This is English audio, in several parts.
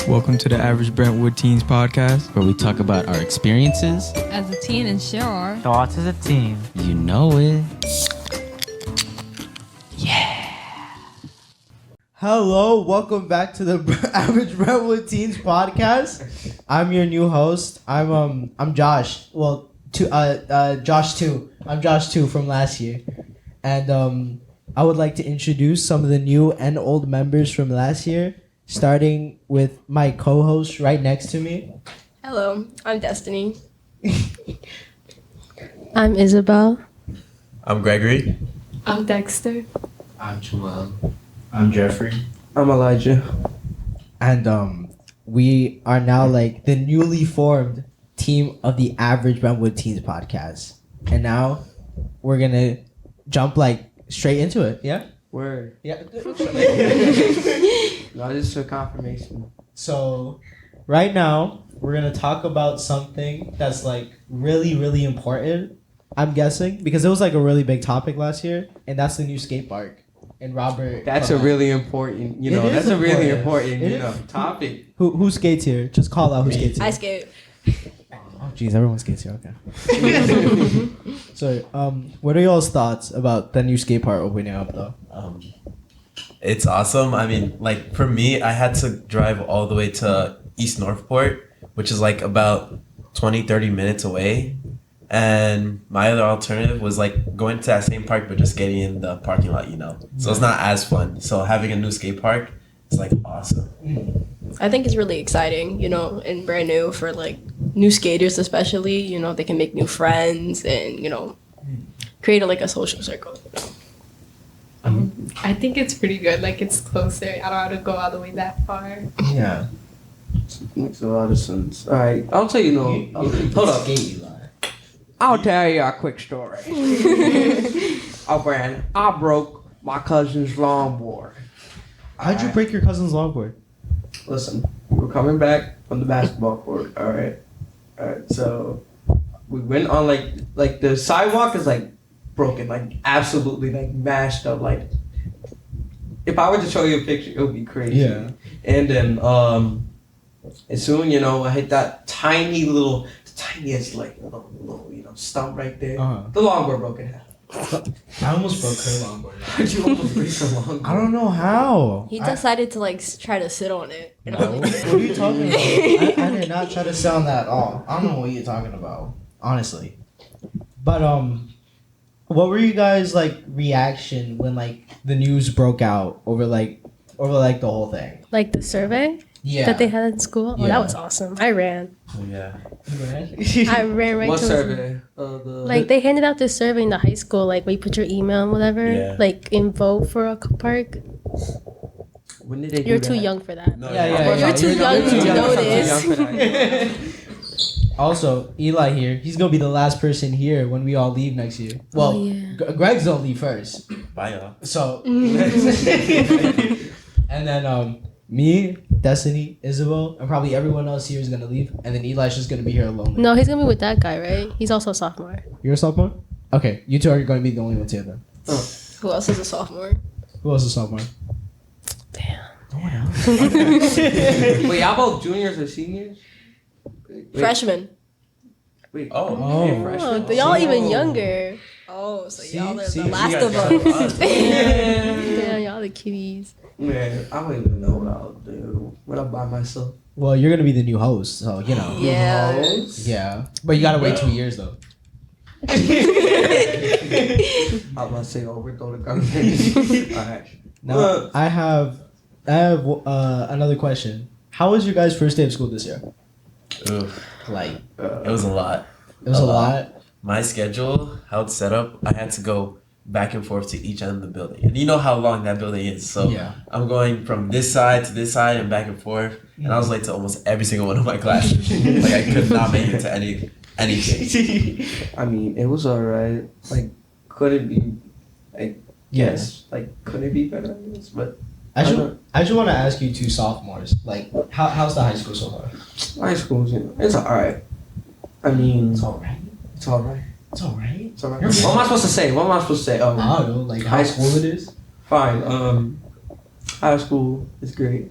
Welcome to the Average Brentwood Teens podcast, where we talk about our experiences as a teen and share our thoughts as a teen. You know it. Hello, welcome back to the Average Brentwood Teens podcast. I'm your new host. I'm Josh. Well, Josh 2. I'm Josh 2 from last year, and I would like to introduce some of the new and old members from last year, starting with my co-host right next to me. Hello, I'm Destiny. I'm Isabel. I'm Gregory. I'm Dexter. I'm Joel. I'm Jeffrey. I'm Elijah. And we are now like the newly formed team of the Average Brentwood Teens podcast. And now we're gonna jump like straight into it. Yeah? Word. Yeah. No, this is a confirmation. So right now we're gonna talk about something that's like really, really important, I'm guessing, because it was like a really big topic last year, and that's the new skate park. And Robert. That's a really important, that's a really important, topic. Who skates here? Just call out who skates here. I skate. Oh, geez, everyone skates here. Okay. So, what are y'all's thoughts about the new skate park opening up, though? It's awesome. I mean, like, for me, I had to drive all the way to East Northport, which is like about 20-30 minutes away. And my other alternative was like going to that same park, but just getting in the parking lot, So it's not as fun. So having a new skate park is like awesome. I think it's really exciting, and brand new for like new skaters, especially. They can make new friends and, create like a social circle. I think it's pretty good. Like, it's closer. I don't have to go all the way that far. Yeah. Makes a lot of sense. All right. I'll tell you, hold up. I'll tell you a quick story. I broke my cousin's longboard. How'd you break your cousin's longboard? Listen, we were coming back from the basketball court. All right. So we went on like the sidewalk is like broken, like absolutely like mashed up. Like if I were to show you a picture, it would be crazy. Yeah. And then as soon I hit that tiniest like little stump right there. The longboard broke in half. I almost broke her longboard. How'd you almost break her longboard? I don't know how. He decided to like try to sit on it. No. What are you talking about? I did not try to sit on that at all. I don't know what you're talking about, honestly. But what were you guys like reaction when like the news broke out over the whole thing? Like the survey that they had in school? Oh, that was awesome. I ran. Oh, yeah. I ran right what to survey? Like they handed out this survey in the high school, like where you put your email and whatever, like in vote for a park. When did they You're too young for that. No, You're too young to know this. Also, Eli here, he's going to be the last person here when we all leave next year. Well, Greg's going to leave first. Bye, y'all. So, and then me, Destiny, Isabel, and probably everyone else here is going to leave. And then Eli's just going to be here alone. No, he's going to be with that guy, right? He's also a sophomore. You're a sophomore? Okay, you two are going to be the only ones here then. Who else is a sophomore? Who else is a sophomore? Damn. No one else. Wait, y'all both juniors or seniors? Wait. Freshmen. Wait. Oh, y'all even younger. Oh, so See? y'all are See? the last You of guys us. Damn, y'all the kitties. Man, I don't even know what I'll do when I'm by myself. Well, you're going to be the new host, so, Yeah. Yeah. But you got to wait 2 years, though. I was about to say overthrow the government. Alright. Now, I have another question. How was your guys' first day of school this year? Oof. Like, It was a lot. it was a lot. My schedule, how it's set up, I had to go back and forth to each end of the building. And you know how long that building is. So Yeah. I'm going from this side to this side and back and forth. And I was late to almost every single one of my classes. Like, I could not make it to anything. I mean, it was alright. Like, could it be, like, yes. Like, could it be better? Yes, but I just want to ask you two sophomores, like, how's the high school so far? high school, it's alright. I mean, It's alright. it's alright. It's alright. It's alright. What am I supposed to say? I don't know, like how high school it is. Fine. High school is great.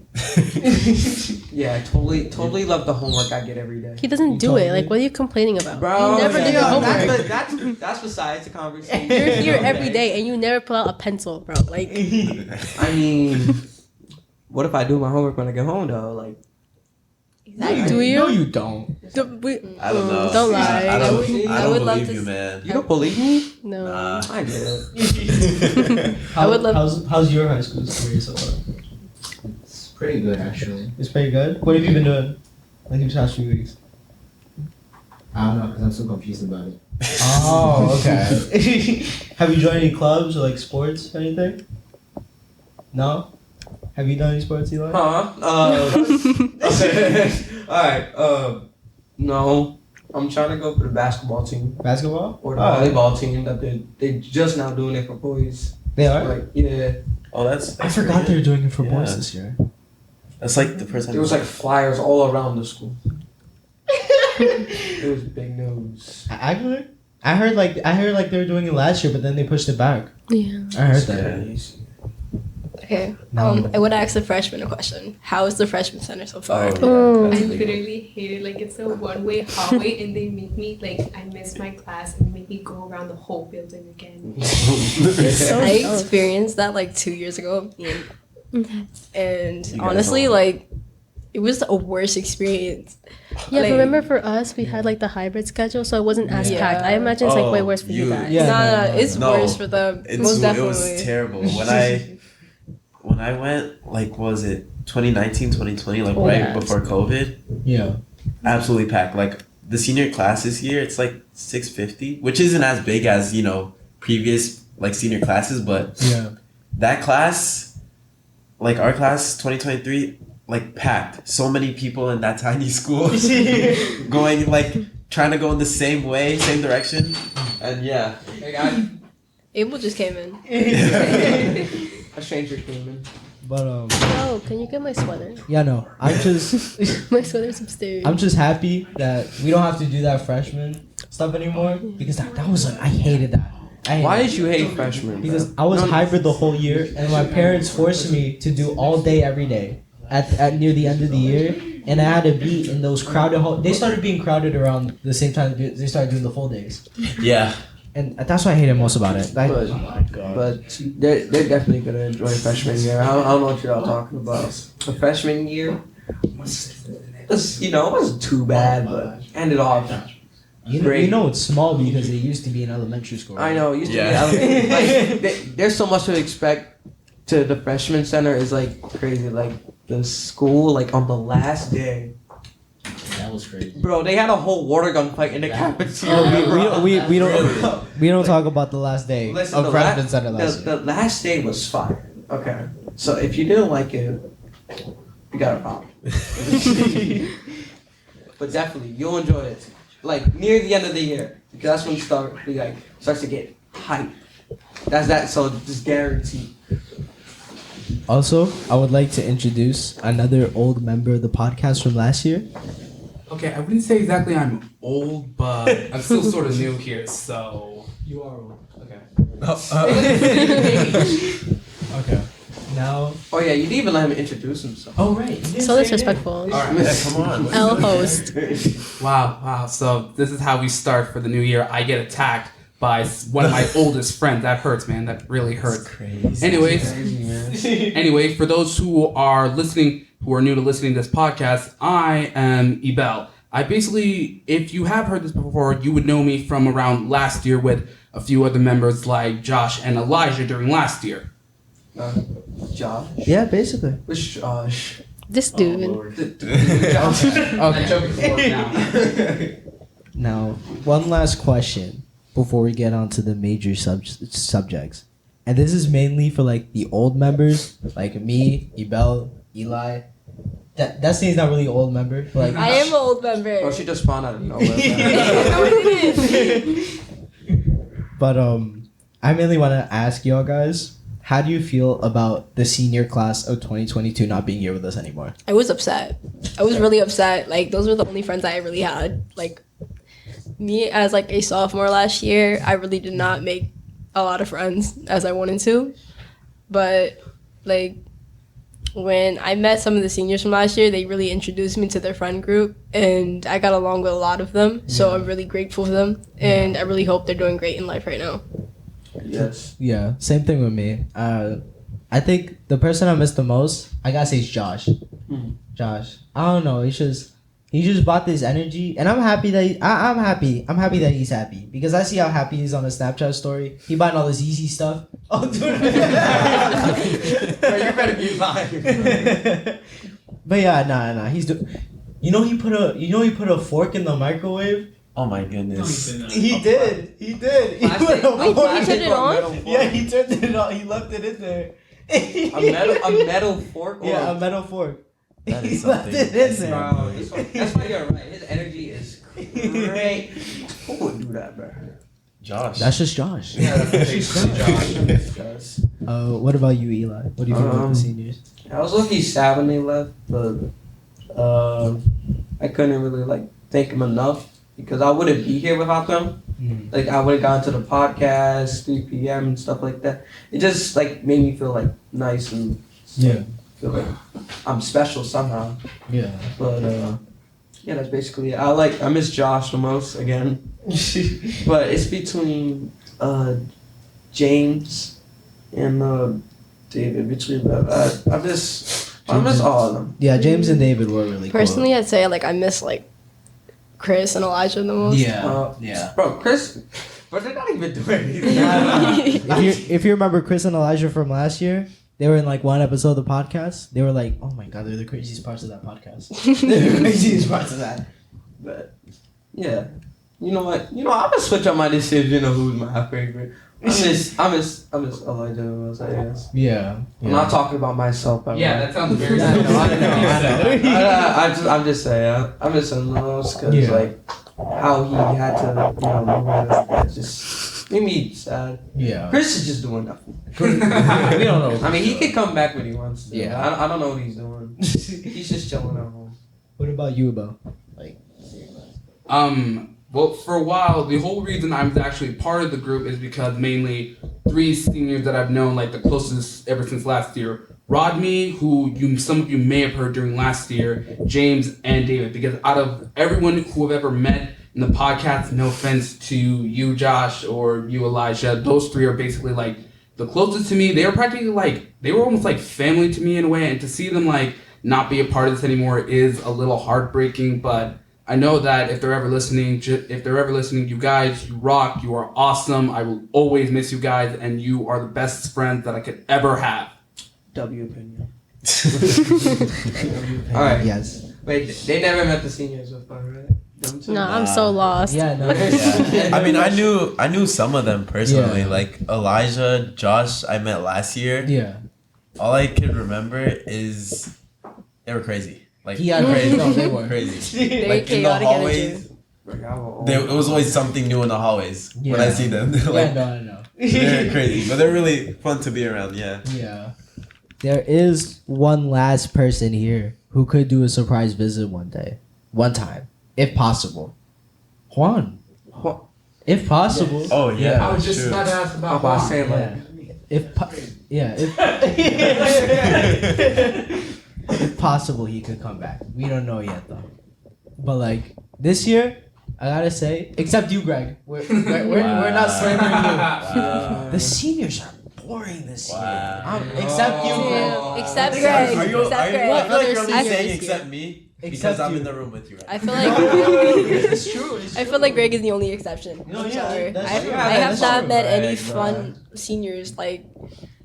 Yeah, I totally love the homework I get every day. He doesn't do it. Like, what are you complaining about? Bro, you never do your homework. That's besides the conversation. You're here every day and you never pull out a pencil, bro. Like, I mean, what if I do my homework when I get home though? Like, do you? No, you don't. I don't know. Don't lie. I don't I would love believe to you, man. you don't believe me? No. Nah. I did. I would love- How's your high school experience so far? It's pretty good actually. It's pretty good. What have you been doing? Like these past few weeks? I don't know because I'm so confused about it. Oh, okay. Have you joined any clubs or like sports or anything? No? Have you done any sports, Eli? Okay. Alright, no. I'm trying to go for the basketball team. Basketball? Or the Oh, volleyball team that they just now doing it for boys. They are? Like, yeah. Oh, that's. I forgot they were doing it for Yeah. boys this year. That's like the first time. There was like flyers all around the school. It was big news. Actually, I heard like they were doing it last year, but then they pushed it back. Yeah. I heard that. Crazy. Okay. No. I would ask the freshman a question. How is the freshman center so far? Oh. I literally hate it. Like, it's a one-way hallway, and they make me, like, I miss my class and make me go around the whole building again. I experienced that like 2 years ago, and You got honestly, home. like, it was a worse experience. Yeah, Like- remember for us, we had like the hybrid schedule, so it wasn't as Yeah. packed. I imagine it's like way worse for you you- guys. Yeah. No, it's no. worse for them. Most It definitely. was terrible. When I went, like, what was it 2019, 2020, like Oh, right yeah. before COVID, Yeah. absolutely packed. Like the senior class this year, it's like 650, which isn't as big as previous like senior classes, but Yeah. that class, like our class 2023, like packed. So many people in that tiny school going like trying to go in the same way, same direction, and yeah. Hey guys, Abel just came in. a stranger came in. But Oh, can you get my sweater? yeah, no. I'm just My sweater's upstairs. I'm just happy that we don't have to do that freshman stuff anymore because that was like I hated that. Why did you hate freshmen? Because I was hybrid the whole year, and my parents forced me to do all day every day at near the end of the year, and I had to be in those crowded. They started being crowded around the same time they started doing the full days, Yeah. and that's what I hated most about it. Like, But they're definitely gonna enjoy freshman year. I don't know what you're all talking about. The freshman year, it wasn't too bad, but ended off. you know it's small because it used to be in elementary school. I know. It used to Yeah. be like, there's so much to expect to the freshman center is like crazy. Like the school, like on the last day, That was crazy. bro, they had a whole water gun fight in the cafeteria. Oh, we don't talk about the last day Listen, of the freshman la- center last year. the last day was fire. Okay, so if you didn't like it, you got a problem. But definitely, you'll enjoy it. Like near the end of the year, because that's when starts to get hype. That's that. So just guaranteed. Also, I would like to introduce another old member of the podcast from last year. Okay, I wouldn't say exactly I'm old, but I'm still sort of new here, so. You are old. Okay. Okay. Now. Oh yeah, you didn't even let him introduce himself. Oh right. So disrespectful. Alright. Yeah, come on. L host. Wow. So this is how we start for the new year. I get attacked by one of my oldest friends. That hurts, man. That really hurts. Crazy. Anyways, for those who are listening, who are new to listening to this podcast, I am Ebel. I basically, if you have heard this before, you would know me from around last year with a few other members like Josh and Elijah during last year. Josh. Yeah, basically. Which Josh? This dude. Josh. I'm joking for now. Now, one last question before we get on to the major subjects. And this is mainly for like the old members, like me, Ebel, Eli. Destiny's not really an old member, but like I am an old member. Oh, she just spawned out of nowhere. but I mainly want to ask y'all guys, how do you feel about the senior class of 2022 not being here with us anymore? I was upset. I was really upset. Like, those were the only friends I really had. Like, me as like a sophomore last year, I really did not make a lot of friends as I wanted to. But like, when I met some of the seniors from last year, they really introduced me to their friend group, and I got along with a lot of them. So I'm really grateful for them, and I really hope they're doing great in life right now. Yes. Yeah, same thing with me. I think the person I miss the most, I gotta say, is Josh. Josh. I don't know. He just brought this energy, and I'm happy that I'm happy. I'm happy that he's happy because I see how happy he is on the Snapchat story. He buying all this easy stuff. Oh, dude. Bro, you better be lying. But yeah, nah. He's You know he put a fork in the microwave. Oh my goodness. He did. He put a Wait, fork- he turned it on? Yeah, he turned it on. He left it in there. A metal fork? Yeah, a metal fork. That He is left something. it in there. Bro, that's why you're right. His energy is great. Who would do that, bro? Josh. That's just Josh. Yeah, that's basically Josh. What about you, Eli? What do you think about the seniors? I was lucky sad when they left, but I couldn't really like thank them enough because I wouldn't be here without them. Like I would have gone to the podcast, 3 p.m. and stuff like that. It just like made me feel like nice and feel like I'm special somehow. Yeah. But yeah, that's basically it. I miss Josh the most again. But it's between James and David. Between them, I miss all of them. Yeah, James and David were really Personally, I'd say like I miss like Chris and Elijah the most. Yeah. Bro, Chris, but they're not even doing anything. If you remember Chris and Elijah from last year, they were in like one episode of the podcast. They were like, oh my god, they're the craziest parts of that podcast. They're the craziest parts of that. But yeah, you know what? I'm gonna switch up my decision of who's my favorite. I miss Elijah the most, I guess. Yeah. I'm not talking about myself. That sounds very. I know. I'm just saying, I miss him the most because like how he had to, move it just made me sad. Yeah. Chris is just doing nothing. We don't know. I mean, he can come back when he wants to. Yeah. I don't know what he's doing. He's just chilling at home. What about you, Bo? Well, for a while, the whole reason I'm actually part of the group is because mainly 3 seniors that I've known, like the closest ever since last year. Rodney, who some of you may have heard during last year, James, and David. Because out of everyone who I've ever met in the podcast, no offense to you, Josh, or you, Elijah, those 3 are basically like the closest to me. They were practically like, they were almost like family to me in a way. And to see them like not be a part of this anymore is a little heartbreaking, but I know that if they're ever listening, you guys, you rock, you are awesome. I will always miss you guys, and you are the best friends that I could ever have. W opinion. All right. Yes. Wait, they never met the seniors before, right? No, I'm so lost. Yeah, no. I mean, I knew some of them personally. Yeah. Like Elijah, Josh, I met last year. Yeah. All I could remember is they were crazy. Like crazy. No, they were crazy. Very Like in the chaotic hallways, energy. it was always something new in the hallways when I see them. Like, I know. they're crazy, but they're really fun to be around. Yeah. Yeah. There is one last person here who could do a surprise visit one time, if possible. Juan. If possible. Oh yeah. I was just about to ask about Juan. If possible, he could come back. We don't know yet though. But like this year, I gotta say, except you, Greg, we're not slandering you. The seniors are boring this year. Except you, Greg. Except Greg. Are you? Except Greg. I feel like you're Other only saying seniors except here. me because Except I'm you. in the room with you. Right I feel like It's true. I feel like Greg is the only exception. No, I'm yeah, sorry. that's I true. have That's not true. met any Greg, fun seniors. Like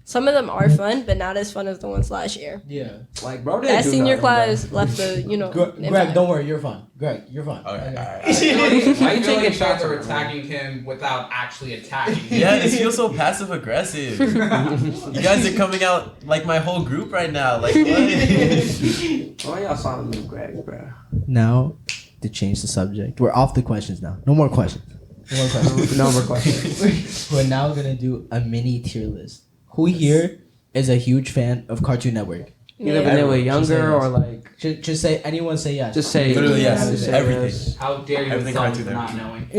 some of them are fun, but not as fun as the ones last year. Yeah. Like, bro, That senior class left a Greg, impact. don't worry, you're fine. Greg, you're fine. Okay. I feel like taking you guys shots are at him? attacking him without actually attacking him. Yeah, this feels so passive aggressive. You guys are coming out like my whole group right now. Like what? Why y'all sound like Greg, bro? Now, to change the subject, we're off the questions now. No more questions. No more questions. We're now gonna do a mini tier list. Who here is a huge fan of Cartoon Network? Either when they were younger or like. Just say anyone. Say yes. Just say Literally, yes. Just say Everything. yes. How dare you Everything insult right me for there. not knowing?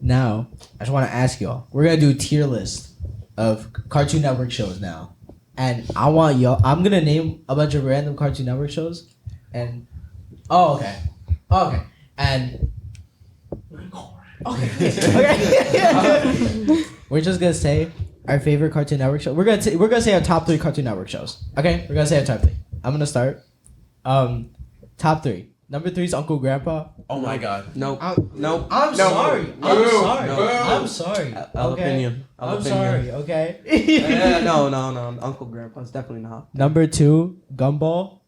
Now, I just want to ask y'all. We're gonna do a tier list of Cartoon Network shows now. and I want y'all. I'm gonna name a bunch of random Cartoon Network shows, and okay, and okay. We're just gonna say our favorite Cartoon Network show. We're gonna say our top 3 Cartoon Network shows. Okay, we're gonna say our top 3. I'm gonna start. Top 3. Number 3 is Uncle Grandpa. Oh my god. Nope. Nope. I'm sorry. I'm sorry. Opinion. I'm sorry. Okay. No. Uncle Grandpa's definitely not. Number 2, Gumball,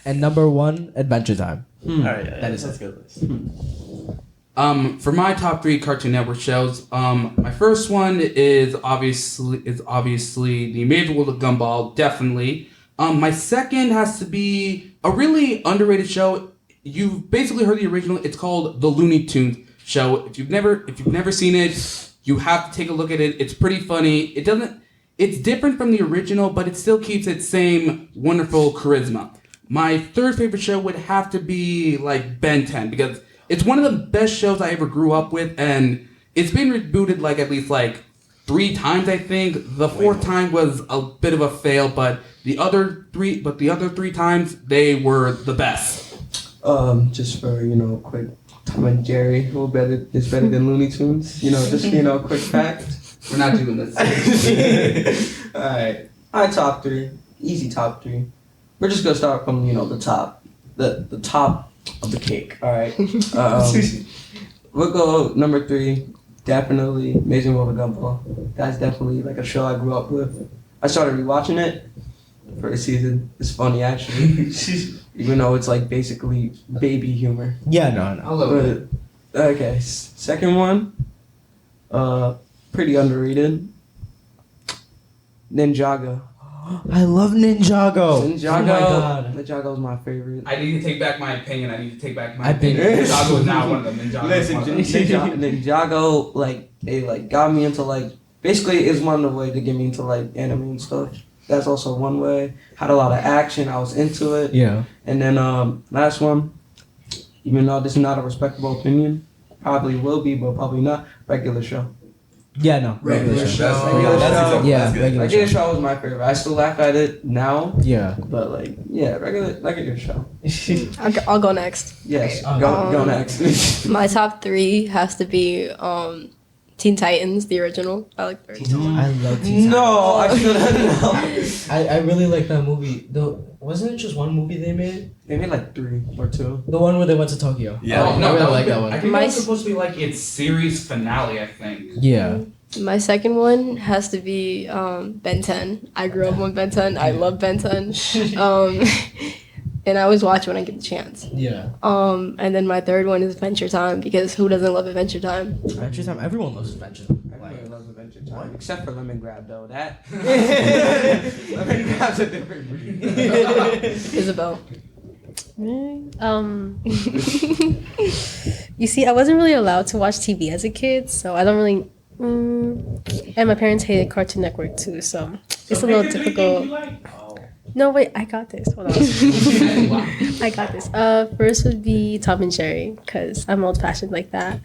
and number 1, Adventure Time. All right, that's good list. For my top 3 Cartoon Network shows, my first one is obviously The Amazing World of Gumball, definitely. My second has to be a really underrated show. You've basically heard the original. It's called The Looney Tunes Show. If you've never seen it, you have to take a look at it. It's pretty funny. It's different from the original, but it still keeps its same wonderful charisma. My third favorite show would have to be like Ben 10 because it's one of the best shows I ever grew up with, and it's been rebooted like at least like 3 times, I think. The 4th time was a bit of a fail, but the other 3 times they were the best. Just for quick Tom and Jerry, who is better than Looney Tunes? Quick fact. We're not doing this. All right, my top 3, easy top 3. We're just gonna start from the top, the top of the cake. All right. We'll go number 3. Definitely Amazing World of Gumball. That's definitely like a show I grew up with. I started rewatching it. First season. It's funny actually. Even though it's like basically baby humor. Yeah, no. I love it. Okay, second one. Pretty underrated. Ninjago. I love Ninjago. Ninjago. Oh my god. Ninjago's my favorite. I need to take back my opinion. I think- Ninjago is not one of them. Listen, Ninjago, like, they, like, got me into, like, basically is one of the way to get me into, like, anime and stuff. That's also one way. Had a lot of action. I was into it. Yeah. And then, last one, even though this is not a respectable opinion, probably will be, but probably not, regular show. Yeah, no. Regular show. Yeah, Regular show was my favorite. I still laugh at it now. Yeah. But, like, yeah, regular show. I'll go next. Yes, go next. My top 3 has to be Teen Titans, the original. I like the original. I love Teen Titans. No, I should have known. I really like that movie. Wasn't it just one movie they made? They made like 3 or 2. The one where they went to Tokyo. Yeah. Oh, no, I really that like was- that one. I think that was supposed to be like its series finale, I think. Yeah. My second one has to be Ben 10. I grew up on Ben 10. I love Ben 10. And I always watch when I get the chance. Yeah. And then my third one is Adventure Time because who doesn't love Adventure Time? Adventure Time. Everyone loves Adventure Time. Everybody loves Adventure Time, except for Lemon Grab though. That Lemon Grab's a different breed. Isabel. You see, I wasn't really allowed to watch TV as a kid, so I don't really. And my parents hated Cartoon Network too, so it's a little difficult. No, wait, I got this. Hold on. I got this. First would be Tom and Jerry, because I'm old fashioned like that.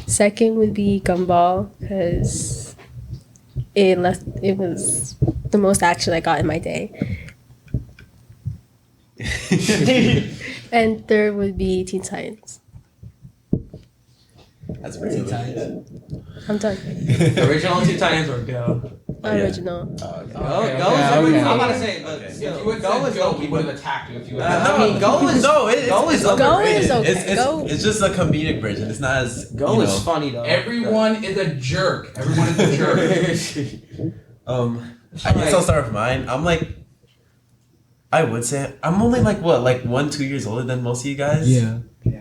Second would be Gumball, because it was the most action I got in my day. And third would be Teen Titans. That's pretty good. I'm done. Original Teen Titans or Go? Original. Go is everything. I'm about to say, but If still, you would Go is go, low-key, we would have attacked you if you would I mean, Go is Go is Go is underrated. okay. Go. It's just a comedic version. It's not as Go is funny though. Everyone is a jerk. Everyone is a jerk. I guess I'll start with mine. I would say I'm only like 1-2 years older than most of you guys. Yeah.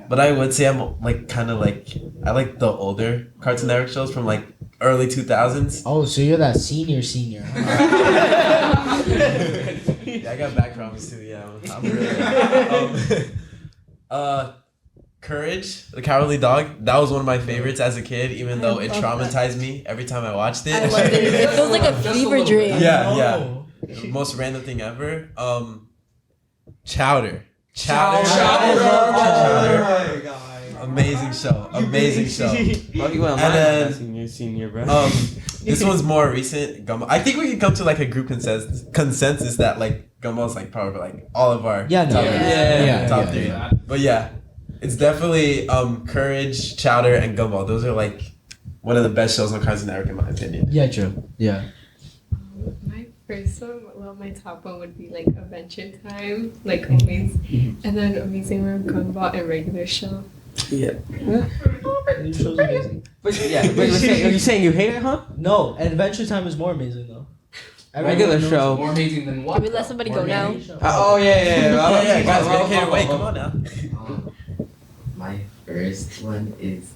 But I would say I'm like kind of like I like the older Cartoon Network shows from like early 2000s. Oh, so you're that senior. Yeah, I got back problems too. Yeah, I'm really. Courage, the Cowardly Dog. That was one of my favorites as a kid, even though it traumatized me every time I watched it. I loved it. It feels like a fever dream. Yeah. Most random thing ever. Chowder. Chowder. Oh my god. Amazing show. Amazing show. Bro, he went And online then- senior, bro. This one's more recent. Gumball. I think we can come to like a group consensus that like Gumball's like probably like all of our Yeah, no. top, Yeah. top three. But yeah, it's definitely Courage, Chowder, and Gumball. Those are like one of the best shows on Cartoon Network in my opinion. Yeah, true. Yeah. My first one, well, my top one would be like Adventure Time, like always, and then Amazing World, Gumball, and Regular Show. Yeah. New show's amazing. But yeah, are you saying you hate it, huh? No, Adventure Time is more amazing though. Regular Everyone knows show. More amazing than what? Can we let somebody go now? Oh yeah. Yeah, guys, get away. Come on now. My first one is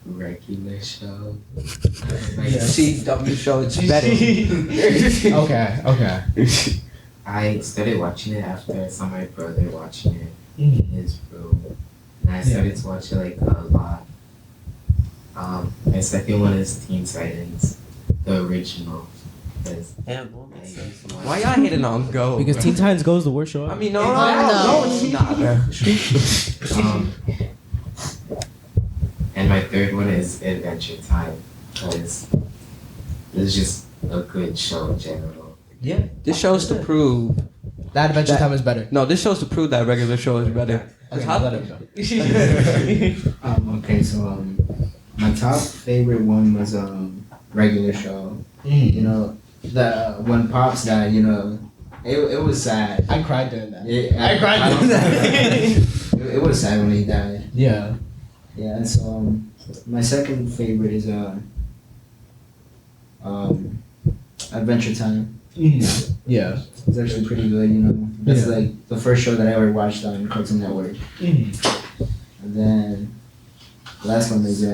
Regular Show. CW show, it's better. Okay. I started watching it after I saw my brother watching it Mhm. in his room. And I started to watch it like a lot. My second one is Teen Titans, the original. Because I used to watch Why y'all hating on Go? Because Teen Titans Go is the worst show. I mean, no, No. it's not. And my third one is Adventure Time, because it's just a good show in general. Yeah. This show's to prove. That Adventure Time is better. No, this show's to prove that Regular Show is better. Okay, How- let him go. Okay, so my top favorite one was Regular Show. Mm. You know, the when Pops died, you know, it was sad. I cried during that. I cried during that. It was sad when he died. Yeah. Yeah, and so my second favorite is Adventure Time. Yeah. It's actually pretty good, you know. That's Yeah. like the first show that I ever watched on Cartoon Network. And then last one is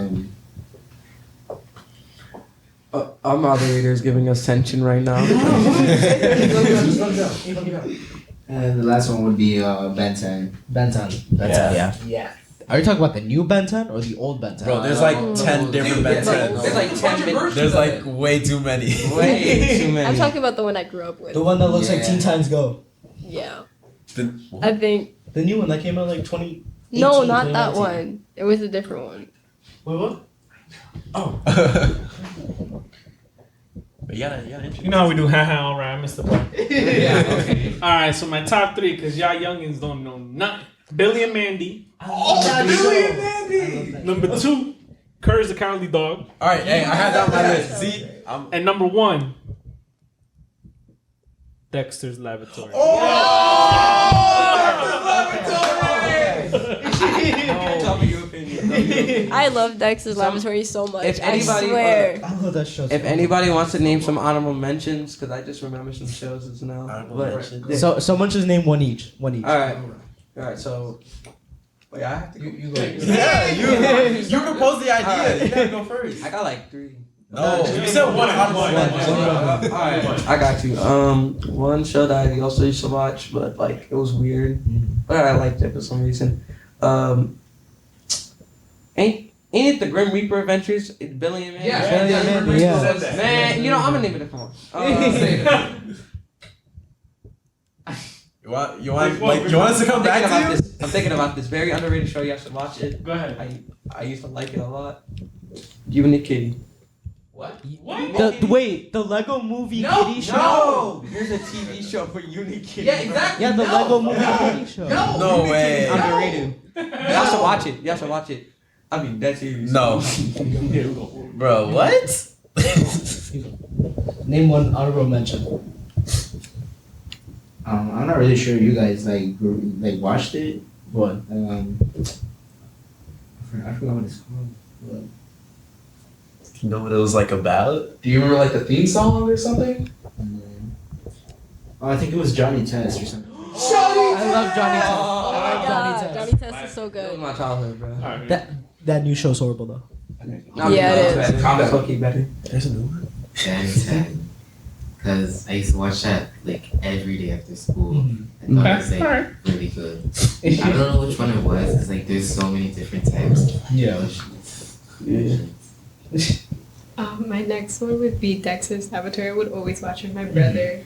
Our moderator is giving us tension right now. and the last one would be Ben 10. Ben 10. Yeah. Yeah. Are you talking about the new Ben 10 or the old Ben 10? Bro, there's like 10 different Ben There's 10s. like 10 minutes. There's like way too many. Way too many. I'm talking about the one I grew up with. The one that looks like Yeah. Teen Titans Go. Yeah. The- I think. The new one that came out like 20. No, not that one. It was a different one. Wait, what? Oh. But yeah, You know how we do, haha, alright, I missed the part. Yeah, okay. Alright, so my top three, because y'all youngins don't know nothing. Billy and Mandy. Number two, Courage the Cowardly Dog. Alright, hey, I had that on my list. See? And number one, Dexter's Laboratory. Tell me your opinion. I love Dexter's Laboratory so much. If anybody, I swear. I love that show. If anybody wants to name some honorable mentions, because I just remember some shows as now. Honorable But, mentions. So someone just name one each. Alright, so. Wait, I have to go. You go. Yeah, you proposed the idea. Alright. You gotta go first. I got like three. No, you said one honorable mention. Alright, I got you. One show that I also used to watch, but like it was weird, but I liked it for some reason. Ain't it the Grim Reaper Adventures? It's Billy and Mandy. Yeah. Man, you know I'm gonna name it a phone. You want us to come back to you? I'm thinking about this very underrated show. You guys should watch it. Go ahead. I used to like it a lot. Unique Kitty. What? Wait, the Lego Movie No, Kitty show? No, there's a TV show for Unique Kitty. Yeah, exactly. Yeah, the No. Lego Movie Kitty show. No way. Underrated. Y'all should watch it. Y'all should watch it. I mean, that's serious. No. Bro, what? Name one honorable mention. I'm not really sure you guys like watched it. What? I forgot what it's called. But You know what it was like about? Do you remember like the theme song or something? I think it was Johnny Test or something. I love Johnny Test. Oh my Johnny god. Test. Johnny Test is so That was good. my childhood, bro. Alright. That new show's horrible though. Yeah, it is. That's okay, better. There's a new one. Ben 10. Because I used to watch that like every day after school. I thought it was like really good. I don't know which one it was. It's like there's so many different types. Yeah. My next one would be Dexter's Laboratory. I would always watch with my brother.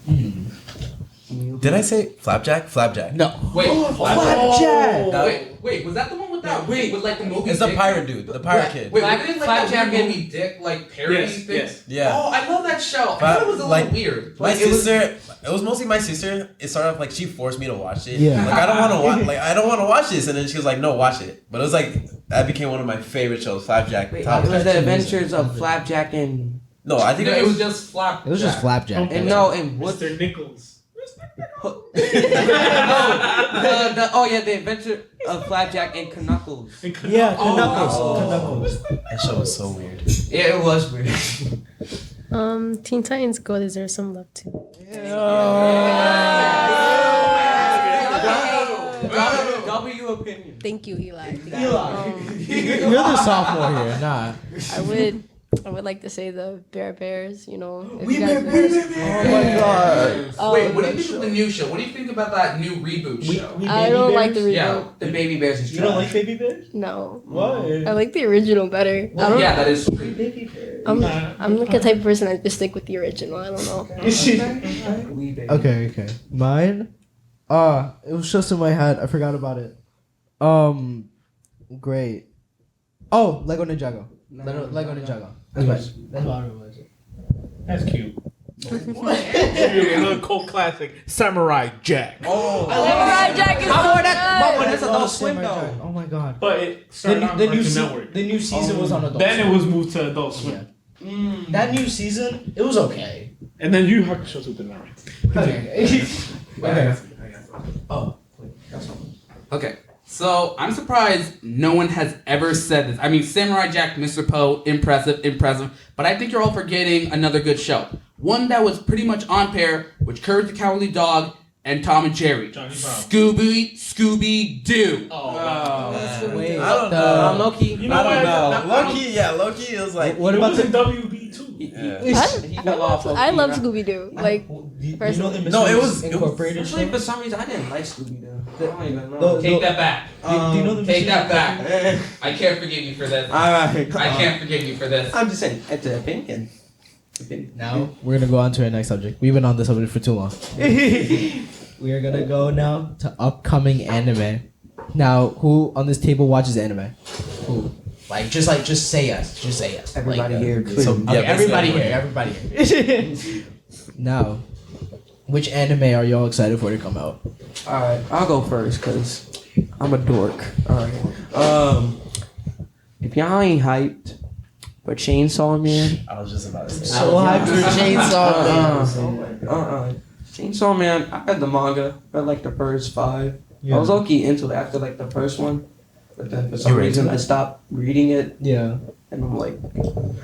Did I say Flapjack? Flapjack. No. Wait, Flapjack! Wait, was that the one with Yeah, wait, with like the Moby It's the Dick. pirate dude, the pirate kid. Wait, wasn't it like that Flapjack weird and- Moby Dick like parody Yes, thing? yes. Yeah. Oh, I love that show. I But, thought it was a like, little weird. My Like, it was- sister, it was mostly my sister. It started off like she forced me to watch it. Yeah. Like I don't want to watch. Like I don't want to watch this, and then she was like, "No, watch it." But it was like that became one of my favorite shows. Flapjack. Wait, Top it was ten. the Adventures of Flapjack and No, I think No, it was. just Flapjack. It was just Flapjack. and no and what Mr. Nichols. no, the Adventure of Flapjack and Knuckles. Yeah, Oh. Knuckles. That show was so weird. Yeah, it was weird. Teen Titans Go deserves some love too. W opinion. Thank you, Eli. You're the sophomore here. Nah. I would like to say the Bears. You know, if We you guys Bear Bears. Oh my god. Wait, what do you think of the new show? What do you think about that new reboot show? I don't like the reboot. Yeah. The Baby Bears is You don't trash. like Baby Bears? No, Why? I like the original better. I don't. Yeah, that is. Baby Bears. I'm like a type of person that just stick with the original. I don't know. We Baby. Okay. Mine? It was just in my head. I forgot about it. Great. Oh, Lego Ninjago. Lego Ninjago. That's what it was. That's cute. Another cult classic, Samurai Jack. Samurai Jack is so But good. that's Adult Swim Samurai though. Jack. Oh my god. But it started on Cartoon Network. The new season was on Adult Then Swim. it was moved to Adult Swim. That new season, it was okay. And then Yu Yu Hakusho to the Okay. Okay, so I'm surprised no one has ever said this. I mean, Samurai Jack, Mr. Poe, impressive. But I think you're all forgetting another good show. One that was pretty much on pair with Courage the Cowardly Dog and Tom and Jerry. Johnny Bravo. Scooby Doo. Wait, I don't know. Loki. You know I don't what? know. Loki, yeah, Loki is like. What He about was in the? WB too. Yeah. He fell off. I love Scooby Doo. Like, Do you know the No, it was- Incorporated Actually, show? for some reason, I didn't like Scooby Doo. I don't even know. The- Take that back. Do you know the Take that Mission- back. I can't forgive you for this. Alright. I can't forgive you for this. I'm just saying, it's an opinion. Now we're gonna go on to our next subject. We've been on this subject for too long. We are gonna go now to upcoming anime. Now, who on this table watches anime? Who? Just say yes. Just say yes. Everybody here. So, clearly. yeah, Okay, everybody basically. here. Now, which anime are y'all excited for to come out? Alright, I'll go first because I'm a dork. Alright. If y'all ain't hyped for Chainsaw Man, I was just about to say. So hyped for Chainsaw Man. Chainsaw Man, I read the manga. I read like the first 5. Yeah. I was low-key into it after like the first one. But then for some You were reason into I it? stopped reading it. Yeah. And I'm like,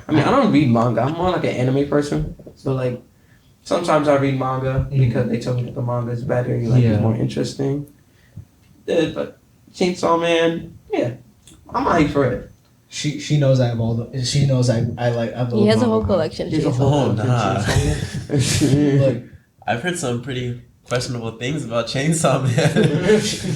I mean, I don't read manga. I'm more like an anime person. So like, sometimes I read manga because they tell me that the manga is better, Yeah. it's more interesting. But Chainsaw Man, yeah, I'm hyped for it. She knows I have all the. She knows I like. I have the he has a whole manga. collection. There's a Jason. whole Oh, nah. Look, I've heard some pretty questionable things about Chainsaw Man.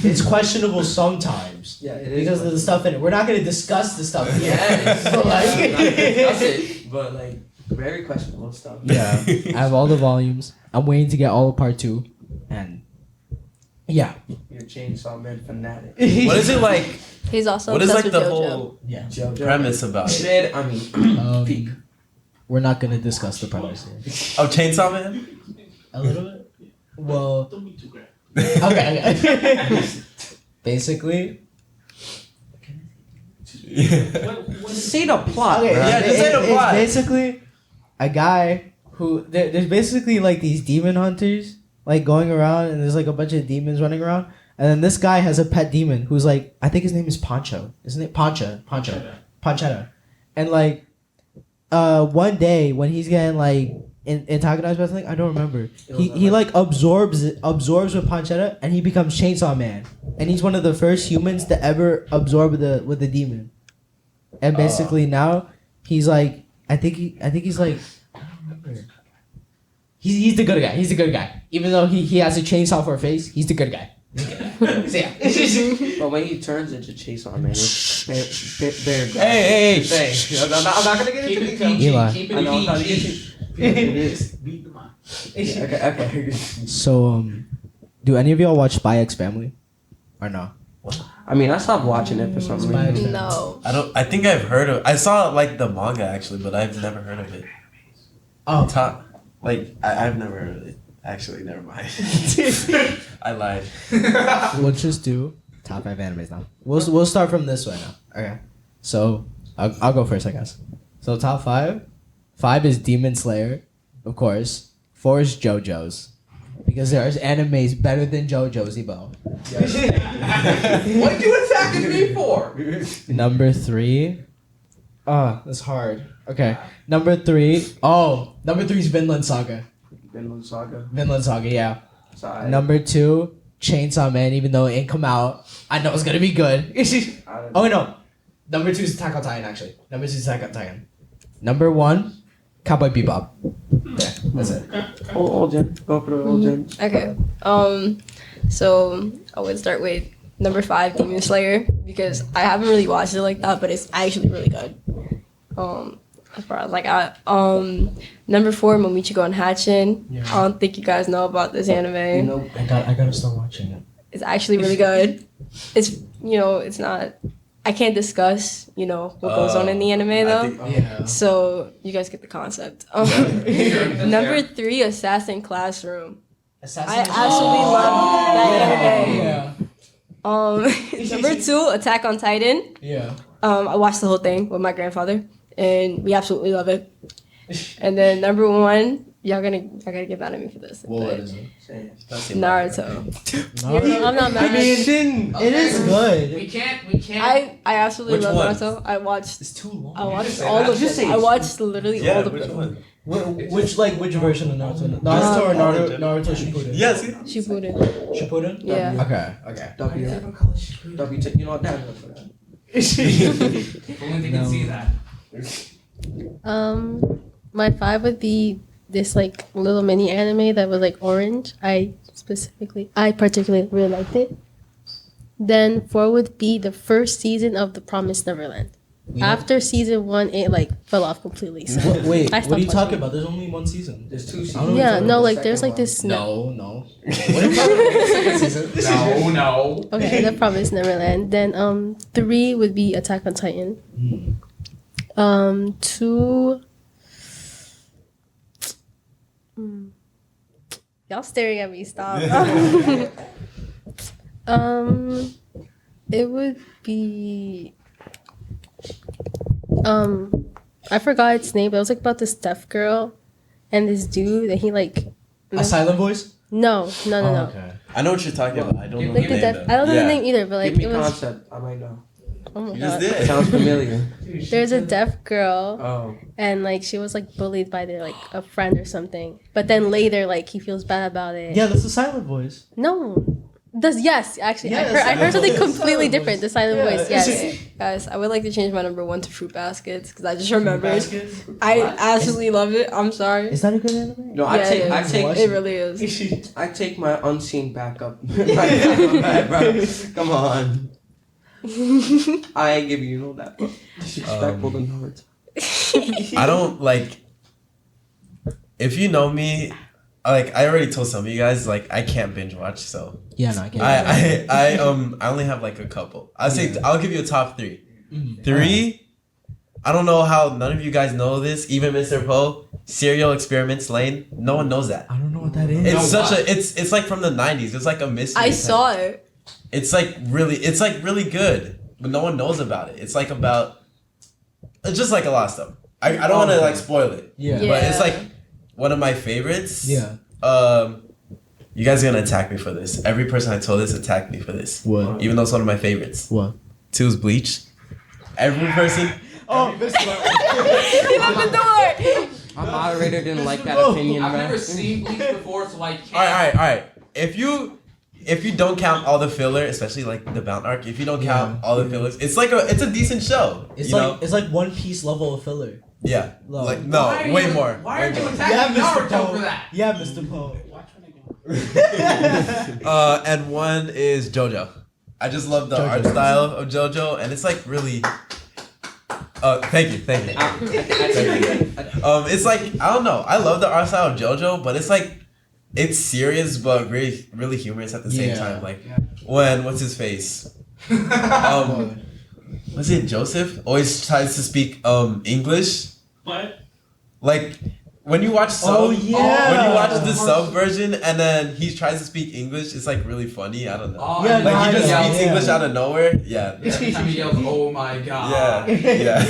it's questionable sometimes. Yeah, it is Because of the stuff in it. We're not gonna discuss the stuff here. Yes. So, like- That's it. But like, very questionable stuff. Yeah, I have all the volumes. I'm waiting to get all of part 2, and yeah. You're a Chainsaw Man fanatic. What is it like? He's also What is obsessed like the with JoJo. whole Yeah. premise about it? Shit, I mean, peak. We're not gonna discuss the premise here. Oh, Chainsaw Man? A little bit. Well, Don't be too grand. okay. Basically, Say the plot. okay. bro. Yeah, just say the it's plot. basically a guy who there's basically like these demon hunters like going around, and there's like a bunch of demons running around, and then this guy has a pet demon who's like, I think his name is Pancho, isn't it? Panchetta, and like one day when he's getting like antagonized by something, I don't remember. He like absorbs with Panchetta, and he becomes Chainsaw Man, and he's one of the first humans to ever absorb with the demon. And basically now he's like, I think he's like, I don't remember. He's the good guy. He's the good guy. Even though he has a chainsaw for a face, he's the good guy. So yeah. But when he turns into Chainsaw Man, it's very good. Hey, I'm not gonna get into details. Eli. Keep I it know I'm trying to get PG. you. It is. Beat the mind. Okay. So do any of y'all watch Spy X Family, or no? I mean, I stopped watching it for some reason. No. I think I've heard of. I saw like the manga actually, but I've never heard of it. Oh, I've never heard of it. Actually, never mind. I lied. we'll just do top 5 animes now. We'll start from this way now. Okay. So I'll go first, I guess. So top 5. 5 is Demon Slayer, of course. 4 is JoJo's. Because there's animes better than JoJo's, Ebo. What are you attacking me for? Number 3. That's hard. Okay. Number 3. Number 3 is Vinland Saga. Vinland Saga. Vinland Saga, yeah. Sorry. Number 2, Chainsaw Man, even though it ain't come out. I know it's gonna be good. Oh, no. Number 2 is Attack on Titan, actually. Number 2 is Attack on Titan. Number 1, Cowboy Bebop. Yeah, that's it. Old gen. Go for the old gen. Okay. So I would start with number 5, Demon Slayer, because I haven't really watched it like that, but it's actually really good. As far as like number 4, Momichigo and Hatchin. Yeah. I don't think you guys know about this anime. Nope. I gotta start watching it. It's actually really good. It's it's not. I can't discuss what goes on in the anime though. Yeah. So you guys get the concept. Number 3, Assassin Classroom. I absolutely love that anime. Yeah. Number 2, Attack on Titan. Yeah. I watched the whole thing with my grandfather, and we absolutely love it. And then number 1, y'all gotta get mad at me for this. What but is it? Naruto. I'm not mad. It is good. We can't. I absolutely Which love one? Naruto. I watched It's too long. all of them. I watched literally all of which them. one? Which version of Naruto? Naruto or Naruto Shippuden? Yes. Shippuden. Shippuden? Yeah. Okay. W. You know what that is for that. If only they can see that. My 5 would be this like little mini anime that was like orange. I particularly really liked it. Then 4 would be the first season of The Promised Neverland. After season 1, it like fell off completely. So Wait, I what are stopped you talking watching. about? There's only 1 season. There's 2 I seasons. don't Yeah, know. no, like there's like this. No. What are you talking about? Second season? No. Okay, The Promised Neverland. Then 3 would be Attack on Titan. 2. Y'all staring at me. Stop. It would be. I forgot its name, but it was like about this deaf girl and this dude, and he like. A silent voice? No. Okay. I know what you're talking about. I don't know Like the the name. deaf. I don't know the name either, but like Give me it was. concept. I might know. Oh my You just god. did. Sounds familiar. There's a deaf girl. Oh. And like she was like bullied by their like a friend or something. But then later like he feels bad about it. Yeah, that's a silent voice. No. Yes, actually. Yeah, I heard something silent completely voice. different. The silent Yeah. voice, yes. Guys, I would like to change my number 1 to Fruit Baskets because I just remembered. Baskets? I absolutely love it. I'm sorry. Is that a good anime? No, Yeah, it really is. I take my unseen backup. Right, bro. Come on. I ain't giving you no that. Bro. Disrespectful to Naruto. I don't like. If you know me, like I already told some of you guys, like I can't binge watch. So Yeah, no, I can't. I only have like a couple. I'll give you a top 3. 3. I don't know how none of you guys know this. Even Mr. Poe, Serial Experiments Lane. No one knows that. I don't know what that is. It's it's like from the 90s. It's like a mystery. I saw it. It's like really good, but no one knows about it. It's like about, it's just like a lot of stuff. I don't want to like spoil it. Yeah. But it's like one of my favorites. Yeah. You guys are gonna attack me for this. Every person I told this attacked me for this. What? Even though it's one of my favorites. What? 2 is Bleach. Every person. Oh, He left the door. My moderator didn't like that opinion, I've bro. never seen Bleach before, so I can't. All right. If you don't count all the filler, especially like the Bound arc, if you don't count all the fillers, it's a decent show. It's you like know? it's like One Piece level of filler. Yeah. Low. Like no, Why way are you- more. Why are way you more. attacking Yeah, Mr. Naruto Poe. for that? Yeah, Mr. Poe. And 1 is JoJo. I just love the art style of JoJo, and it's like really. Thank you. It's like I don't know. I love the art style of JoJo, but it's like it's serious but really humorous at the same time. Like when what's his face Was it Joseph? Always tries to speak English. What? Like when you watch sub, when you watch the sub version and then he tries to speak English, it's like really funny. I don't know. Oh, Yeah, like he just yeah, speaks yeah. English out of nowhere. Yeah. Every time he yells, "Oh my god!" Yeah.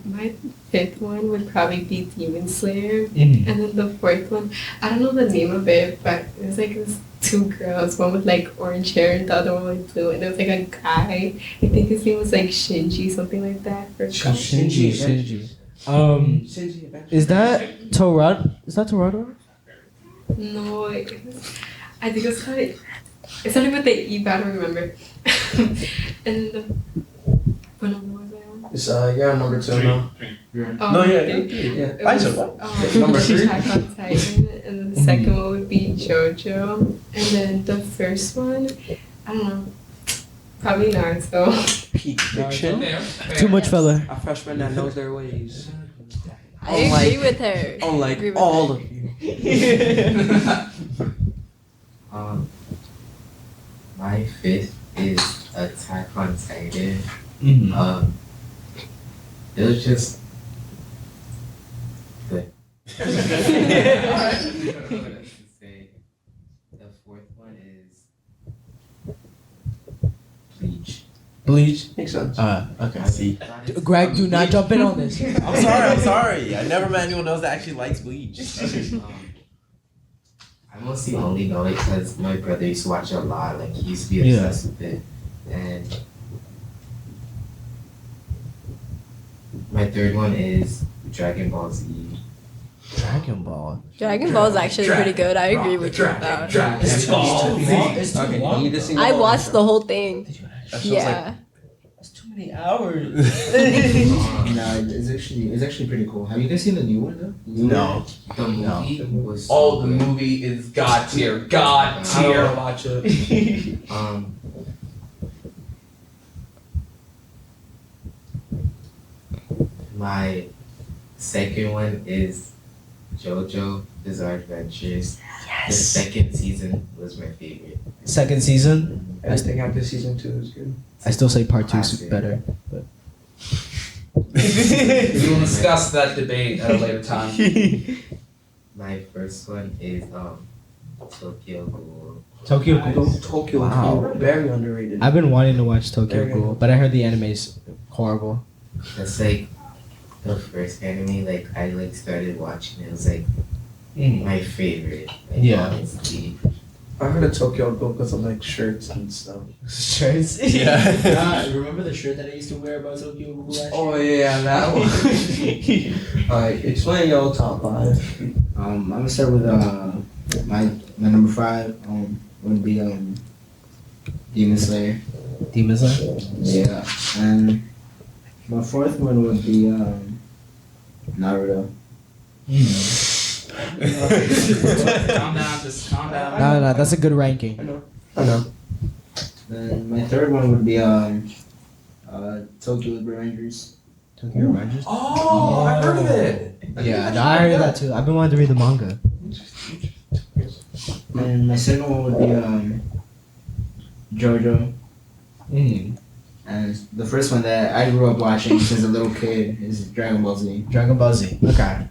My fifth one would probably be Demon Slayer, Mhm. and then the fourth one, I don't know the name of it, but it was like this two girls, one with like orange hair and the other one with blue, and there was like a guy. I think his name was like Shinji, something like that. Shinji. Shinji, Is that Torado? Is that Torado? No, I think it's kind of. It's something with the E, but I don't remember. And then what number was I on? It's you're on number 2 now. Oh, No, yeah, okay. Yeah. It was, Number 3. Attack on Titan, and then the second one would be JoJo, and then the first one, I don't know, probably Naruto. Peak fiction. Too much fella. A freshman that knows their ways. I agree with her. Unlike Agree with all her. of you. My fifth is Attack on Titan. Mm-hmm. It was just good. The fourth one is Bleach. Bleach. Makes sense. Okay. See. Greg, do not jump in on this. I'm sorry. I never met anyone else that actually likes Bleach. I mostly only know it because my brother used to watch it a lot. Like he used to be Yeah. obsessed with it. And my third one is Dragon Ball Z. Dragon Ball. Dragon Ball is actually pretty good. I agree with you about. It's too long. It's too Okay, long. you need to sing I the watched intro. the whole thing. That show's Yeah. That's too many hours. Nah, It's actually pretty cool. Have you guys seen the new one though? No. the movie was so Oh, the good. movie is god tier. God I don't tier. wanna watch it. My second one is JoJo Bizarre Adventures. The second season was my favorite. Second season. Everything after season 2 is good. I still say part 2 is better. But We will discuss that debate at a later time. My first one is Tokyo Ghoul. Tokyo Ghoul. Tokyo Wow. Ghoul, very underrated. I've been wanting to watch Tokyo Very Ghoul, but I heard the anime's horrible. That's like the first anime like I like started watching. It was like my favorite. Like, Yeah. honestly. I heard of Tokyo Ghoul because of like shirts and stuff. Shirts. Yeah. Remember the shirt that I used to wear about Tokyo Ghoul last Oh yeah, that one. Alright, explain your top 5. I'm gonna start with my number 5 would be Demon Slayer. Demon Slayer. Yeah, and my fourth one would be Naruto. Calm down, just calm down. No, that's a good ranking. I know. Then my third one would be Tokyo Revengers. Tokyo Revengers. Oh, I heard of it. Yeah, no, I heard that too. I've been wanting to read the manga. And my second one would be JoJo. And the first one that I grew up watching since a little kid is Dragon Ball Z. Dragon Ball Z. Okay.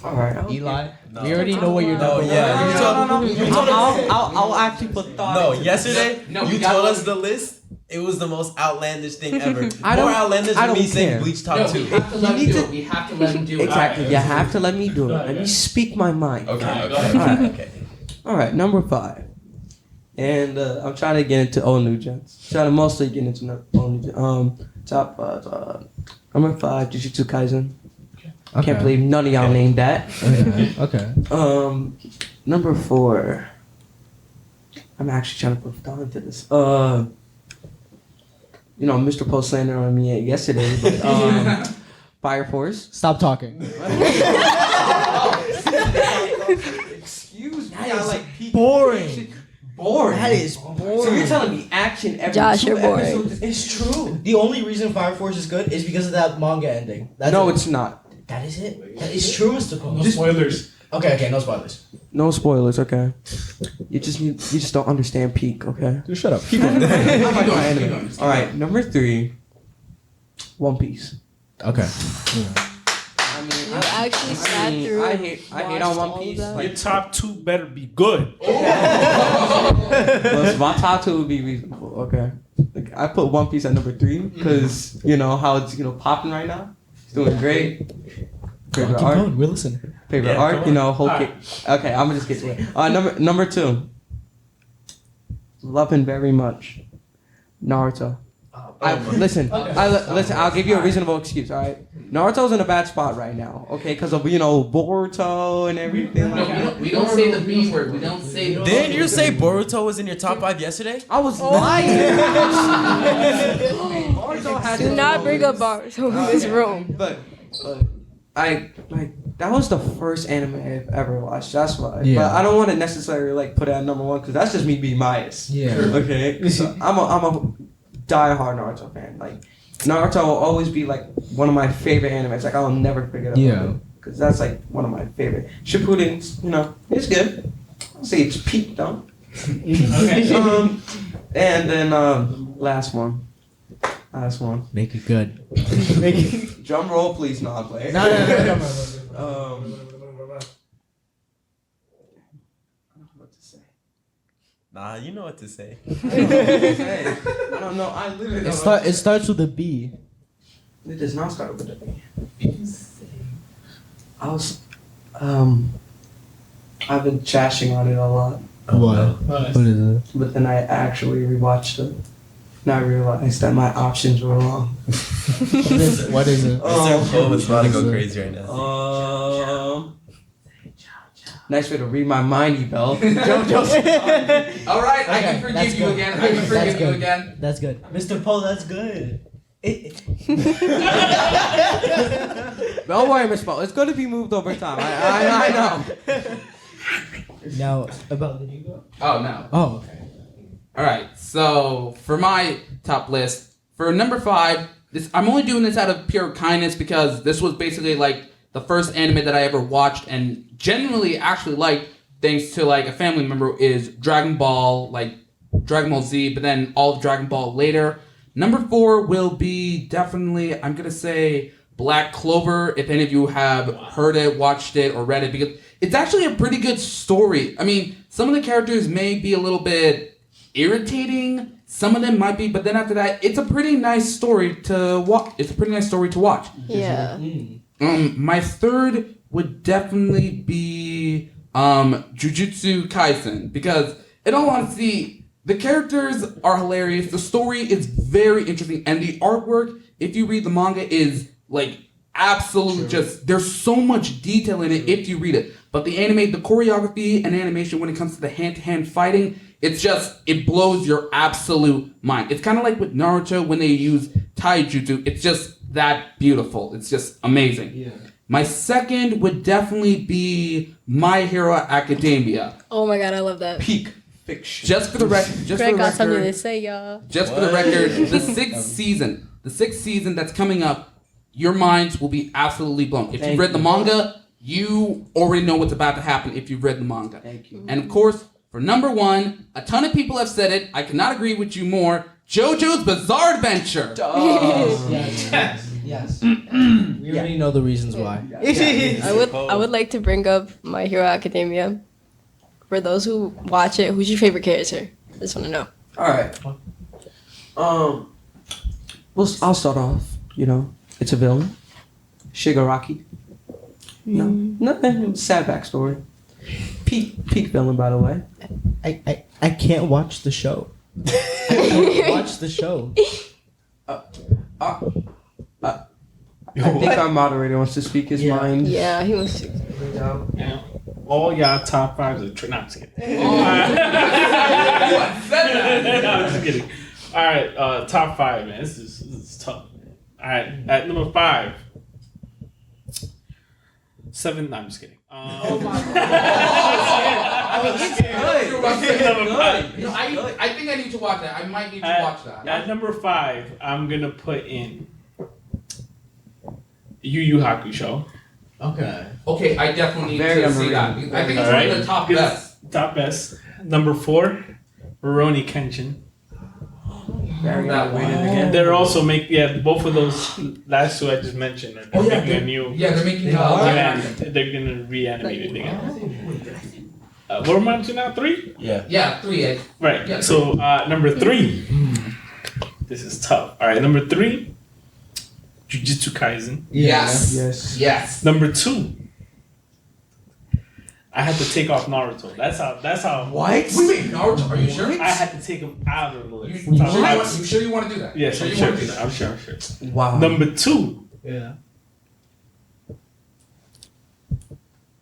Alright. Eli, No. we already know what you're No, doing. yeah. You told I'll actually put thought No, into yesterday No, you we gotta told let- us the list. It was the most outlandish thing ever. I More don't- outlandish I than me don't saying care. Bleach top No, 2. we have to let him need do to- it. We have to let him do it. Exactly. You have to let me do it. Let me speak my mind. Okay. Alright, number 5. And I'm trying to get into old new gens. Trying to mostly get into old new gens. Top 5. Number 5, Jujutsu Kaisen. Can't believe none of y'all named that. Okay. Number 4. I'm actually trying to put thought into this. Mr. Post slander on me yesterday, but Fire Force. Stop talking. Excuse me, I like Boring. boring. That is boring. So you're telling me action every Josh, 2 you're boring. episodes? It's true. The only reason Fire Force is good is because of that manga ending. That's No, it. it's not. That is it. That is true, Mr. Cole. No spoilers. Okay, no spoilers. No spoilers, okay. You just don't understand peak, okay? Dude, shut up. Keep going. All right, number 3, One Piece. Okay. I mean, You actually sat through. I hate on One Piece. Like, Your top 2 better be good. Well, my top 2 would be reasonable, okay? Like, I put One Piece at number 3 because you know how it's popping right now. It's doing great. Favorite art. We're listening. Favorite Yeah, art, come on. whole All kit. Okay, I'm gonna just get to it. Number 2. Loving very much. Naruto. Listen, I'll give you a reasonable excuse, alright? Naruto's in a bad spot right now, okay? Because of, Boruto and everything like that. We don't say the B word. We don't say the Didn't you say Boruto was in your top 5 yesterday? I was lying! Boruto had do not bring up bars in this room. But that was the first anime I've ever watched. That's why. Yeah. But I don't want to necessarily put it at number 1 because that's just me being biased. Yeah. Okay. So I'm a diehard Naruto fan. Like Naruto will always be like one of my favorite animes. Like I'll never pick it up. Yeah. Because that's like one of my favorite. Shippuden, it's good. I'll say it's peak though. Okay. And then last one. Make it good. Drum roll, please. No, I'll play it. No. I don't know what to say. Nah, you know what to say. I don't know. I literally don't know. It starts with a B. It does not start with a B. I've been trashing on it a lot, What? What is it? but then I actually rewatched it. And I realized that my options were wrong. What is it? Mr. Poe is about to go crazy right now. Nice way to read my mind, you bell. All right, I Okay, can that's forgive you good. again. I can That's forgive you good. again. That's good. Mr. Poe, that's good. Don't worry, Miss Paul. It's going to be moved over time. I know. Now, about the new go? Oh no. Oh, okay. All right. So for my top list, for number 5, I'm only doing this out of pure kindness because this was basically like the first anime that I ever watched and genuinely actually liked, thanks to like a family member, is Dragon Ball, like Dragon Ball Z, but then all of Dragon Ball later. Number 4 will be definitely, I'm gonna say, Black Clover. If any of you have heard it, watched it, or read it, because it's actually a pretty good story. I mean, some of the characters may be a little bit irritating. Some of them might be, but then after that, it's a pretty nice story to watch. Yeah. My 3rd would definitely be Jujutsu Kaisen, because in all honesty, the characters are hilarious. The story is very interesting, and the artwork, if you read the manga, is like absolute. Just there's so much detail in it if you read it. But the choreography and animation when it comes to the hand-to-hand fighting, it blows your absolute mind. It's kind of like with Naruto when they use taijutsu. It's just that beautiful. It's just amazing. Yeah. My 2nd would definitely be My Hero Academia. Oh my god, I love that. Peak fiction. Just for the record. Greg got something to say, y'all. Just for the record, the 6th season that's coming up, your minds will be absolutely blown. If you've read the manga, you already know what's about to happen if you've read the manga. Thank you. And of course, for number 1, a ton of people have said it. I cannot agree with you more. JoJo's Bizarre Adventure. Yes. We already know the reasons why. I would like to bring up My Hero Academia. For those who watch it, who's your favorite character? I just want to know. All right. I'll start off. It's a villain, Shigaraki. No, nothing. Sad backstory. Peak villain, by the way. I can't watch the show. I can't watch the show. I think our moderator wants to speak his mind. Yeah, he was. Yeah. All y'all top 5s are not just kidding. Oh. No, I'm just kidding. All right, top 5, man. This is tough. All right, at number 5, 7. No, I'm just kidding. Oh my god. I think I need to watch that. I might need to watch that. At number 5, I'm gonna put in Yu Yu Hakusho. Okay. Okay, I definitely need Very to see that. underrated. I think it's one of the top best. Top best. Number 4, Rurouni Kenshin. Very That underrated one. again. They're also both of those last two I just mentioned. They're making a new. Yeah, they're making they're gonna reanimate it again. What am I up to now? 3? Yeah, 3. Right. Yeah, So number 3. This is tough. All right. Number 3, Jujutsu Kaisen. Yes. Yes. Number 2, I had to take off Naruto. That's how. What? Wait, Naruto? Are you sure? I had to take him out of the list. You sure you want to do that? Yes, I'm sure. I'm sure. Wow. Number 2, Yeah.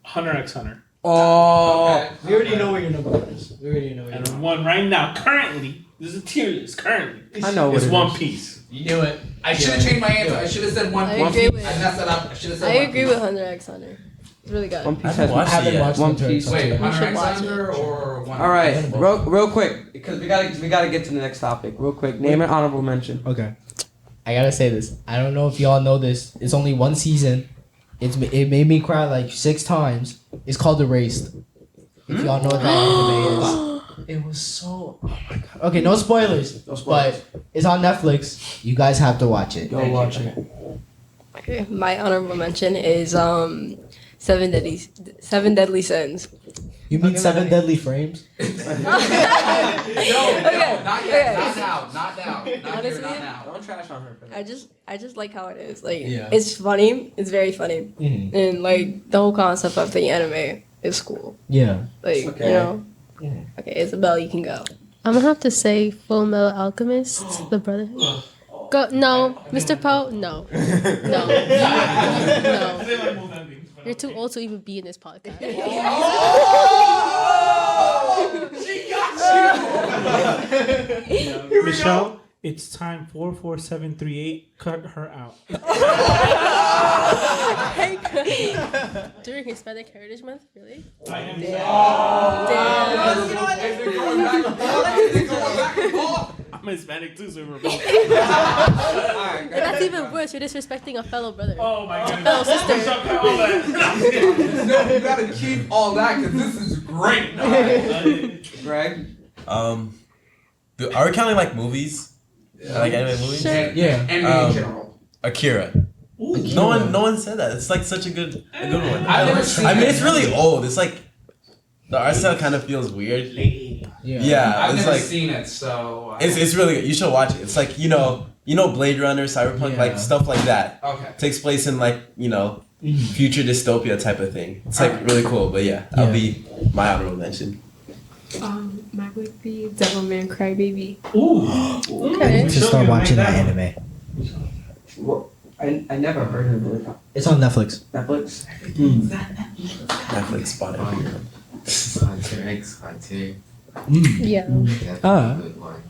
Hunter x Hunter. Oh. Okay. We already know where your number is. We already know where your And number one right now, currently, this is a tier list. Currently, I know what it's it One is. Piece. You knew it. I should have changed my answer. I should have said One I Piece. agree with- I messed that up. I should have said I One agree Piece. with Hunter x Hunter. It's really good. One Piece I has haven't watched I haven't it yet. watched One Hunter Piece. x Hunter. Wait, Hunter should x watch Hunter or One All right, Piece. real quick, because we gotta get to the next topic. Real quick, name an honorable mention. Okay. I gotta say this. I don't know if y'all know this. It's only one season. It made me cry like 6 times. It's called Erased. If y'all know what that anime is. It was so. Oh my god. Okay, no spoilers. No spoilers. But it's on Netflix. You guys have to watch it. Go watch it. Okay, my honorable mention is Seven Deadly Sins. You mean 7 Deadly Frames? No, Okay, not yet. okay. Not now. Not now. Not here. Honestly, Not now. Don't trash on her for that. I just like how it is. Like Yeah. it's funny. It's very funny, Mhm. and like the whole concept of the anime is cool. Yeah. Like Okay. you know. Mhm. Okay, Isabel, you can go. I'm gonna have to say Full Metal Alchemist, The Brotherhood. Go no, Mr. Poe. No, no, no. You're too old to even be in this podcast. Michelle, it's time 44738. Cut her out. During Hispanic Heritage Month, really? I am I'm Hispanic too, so we're both. And that's even worse. You're disrespecting a fellow brother. Oh my god. Fellow sister. No, you gotta keep all that because this is great. Greg. Are we counting like movies? Like anime movies? Sure. Yeah. And in Um, general. Akira. No one said that. It's like such a good one. I've never seen I mean, it. it's really old. It's like the art style kind of feels weird. Yeah, I've it's never like seen it, so. it's really good. You should watch it. It's like you know Blade Runner, Cyberpunk, Yeah. like stuff like that. Okay. Takes place in like future dystopia type of thing. It's like really cool. But yeah, that'll be my honorable mention. Mine would be Devilman Crybaby. Okay. To start watching that anime. Well, I never heard of it. It's on Netflix. Netflix. Netflix spot it. Hunter x Hunter. Yeah. That's Ah. a good one.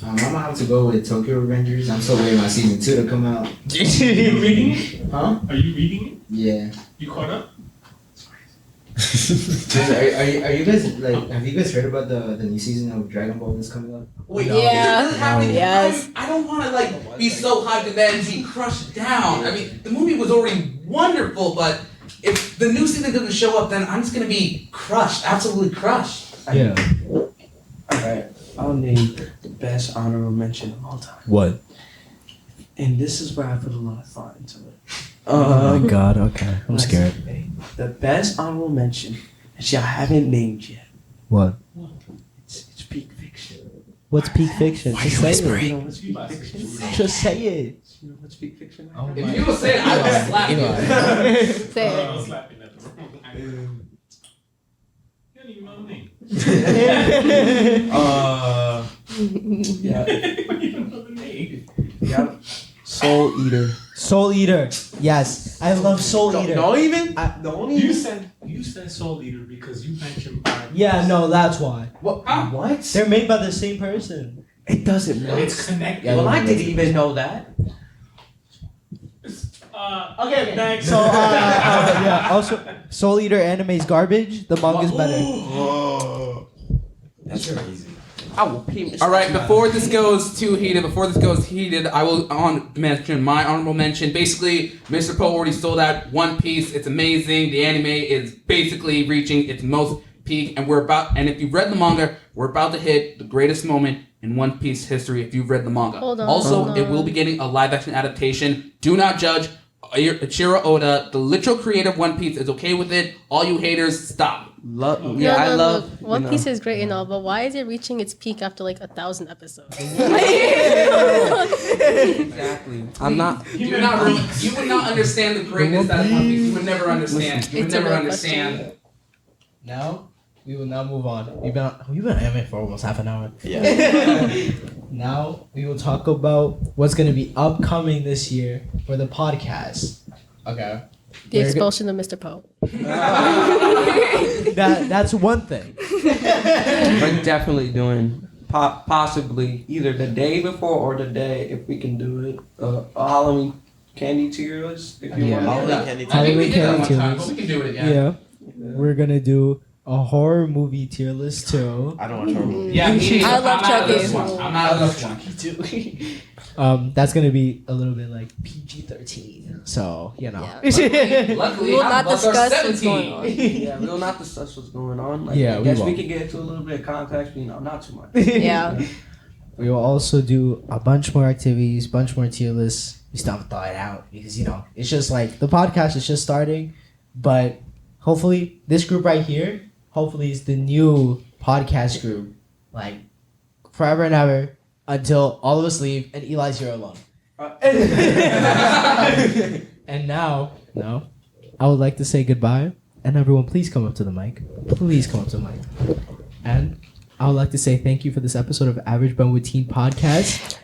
I'm gonna have to go with Tokyo Revengers. I'm still waiting on season 2 to come out. Are you reading it? Huh? Are you reading it? Yeah. You caught up? Are you guys like? Have you guys heard about the new season of Dragon Ball that's coming up? Wait, Yeah. this is happening. Yes. I don't want to like be so hyped and then be crushed down. I mean, the movie was already wonderful, but if the new season doesn't show up, then I'm just gonna be crushed, absolutely crushed. Yeah. Alright. I'll name the best honorable mention of all time. What? And this is where I put a lot of thought into it. Oh my god, okay. I'm scared. The best honorable mention that y'all haven't named yet. What? It's peak fiction. What's peak fiction? Just say it. You know what's peak fiction? Just say it. You know what's peak fiction? Oh If you don't say it, I will slap you. Say it. I'm slapping at the room. You don't even know the name. Yeah. You don't even know the name. Yeah. Soul Eater. Soul Eater. Yes. I love Soul Eater. Don't even. You said Soul Eater because you mentioned. Yeah, no, that's why. What? Huh? What? They're made by the same person. It doesn't matter. It's connected. Yeah, Well, I didn't even know that. Okay, next. So, yeah. Also, Soul Eater anime is garbage. The manga's better. That's crazy. I will pee. All right, before this goes too heated, I will mention my honorable mention. Basically, Mr. Poe already stole that. One Piece, it's amazing. The anime is basically reaching its most peak, and if you've read the manga, we're about to hit the greatest moment in One Piece history if you've read the manga. Hold on, also, hold it on. will be getting a live-action adaptation. Do not judge. Ichiro Oda, the literal creator of One Piece, is okay with it. All you haters, stop. I love One Piece is great and all, but why is it reaching its peak after like 1,000 episodes? Exactly. I'm not. You would not understand the greatness that is One Piece. You would never understand. You would It's a never real understand. Now, we will now move on. We've been on anime for almost half an hour. Yeah. Now, we will talk about what's going to be upcoming this year for the podcast. Okay. The expulsion of Mr. Poe. That's one thing. We're definitely doing possibly either the day before or the day if we can do it. A Halloween candy tier list if you want. Halloween candy I think we did that Halloween one candy time, tier but we can do it again. Yeah. We're going to do a horror movie tier list too. I don't watch horror movies. Yeah, me I love I'm out of Chucky. this one. I'm out of this one. That's going to be a little bit like PG-13. So, you know. Yeah. Luckily, We will half not of us are discuss what's 17. going on. Yeah, we will not discuss what's going on. Like, Yeah, I we guess we won't. can get into a little bit of context, but not too much. Yeah. We will also do a bunch more activities, bunch more tier lists. We still haven't thought it out because, it's just like the podcast is just starting. But hopefully, this group right here, hopefully, is the new podcast group. Like, forever and ever until all of us leave and Eli's here alone. And now, I would like to say goodbye. And everyone, please come up to the mic. Please come up to the mic. And I would like to say thank you for this episode of Average Brentwood Teen Podcast.